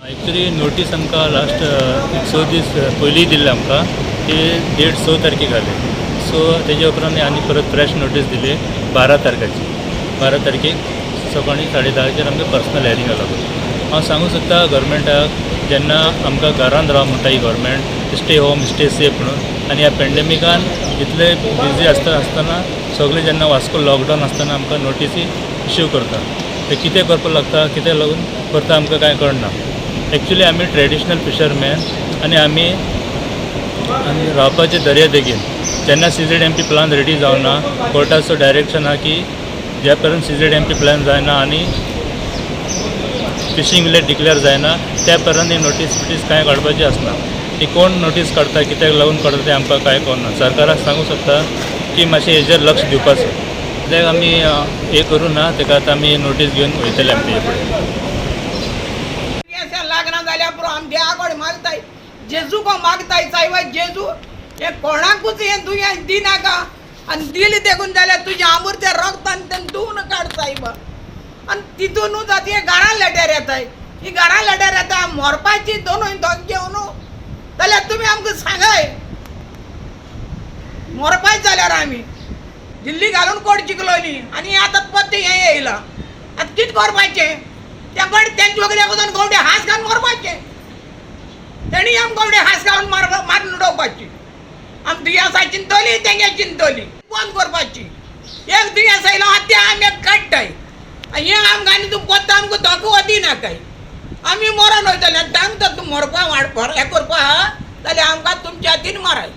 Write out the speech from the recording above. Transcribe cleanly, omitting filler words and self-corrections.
Actually notice आमकां last 100 दीस पयलीं दिल्ले आमकां ती डेट 6 तारखेक घाली. सो तेजे उपरांत आनी परत फ्रेश नोटीस दिली 12 तारखेची. 12 तारखेक सकाळीं 10:30 आमकां पर्सनल हियरिंग लागून. हांव सांगूं सोदता गव्हर्मेंटाक, जेन्ना आमकां घरांत राव म्हणटा ही government, stay home stay safe म्हणून, आनी ह्या पेंडेमिकान इतले बिजी आसतना सगळे जेन्ना वास्को लॉकडावन आसतना आमकां नोटीसी इश्यू करता, ते कितें करपाक लागता, कितें लागून करता आमकां कांय कळना. एक्चुली आमी ट्रेडिशनल फिशरमॅन आनी आमी रावपाचे दर्या देगेन. जेन्ना CZMP प्लान रेडी जावना, कोर्टाचो डायरेक्शन आहा की ज्या पर्यंत CZMP प्लॅन जायना आनी फिशींग विलेज डिक्लेअर जायना त्या पर्यंत ही नोटीस कांय काडपाची आसना. ती कोण नोटीस काडटा, कित्याक लागून काडटा तें आमकां कांय कळना. सरकाराक सांगूं सोदता की मातशें हेजेर लक्ष दिवपाचो. कित्याक आमी हें करूं ना, ताका आतां आमी नोटीस घेवन वयतले आमी तेजे फुडें. लग्न जाल्या पुरो आम देवाकडे मागताय, जेजू को मागताय सायबा जेजू हे कोणाकूच हे दुयेंस दिनाका, आणि दिली देखून जाल्यार तुझ्या अमृत्या रक्तान तें धुवन काड सायबा. आणि तितूनच आतां हे घरां लेटर येताय, ही घरां लेटर येता मोरपाची दोनूय दोग घेवन जाल्यार तुमी आमकां सांगाय. मोरपाय जाल्यार आमी दिल्ली घालून कोट जिकलोली आनी आतां पत्ते हें येयला. आतां कितें करपाचें? त्यांचे वगैरे वचून गवडे हास घालून मारपाचे. तेणी आम गवडे हास घालून मारून उडोवपाची. आम दुयेंसां चिंतली, तेंगे चिंतली बंद करपाची. एक दुयेंस आयलो आतां तें आमी काडटाय. हे आमकां आनी तूं पत्ता आमकां धोको वदिनाकाय. आमी मरोन वयतले. तांकां तर तूं मरपा वाडपा हें करपा आहा जाल्यार आमकां तुमच्या हातीन माराय.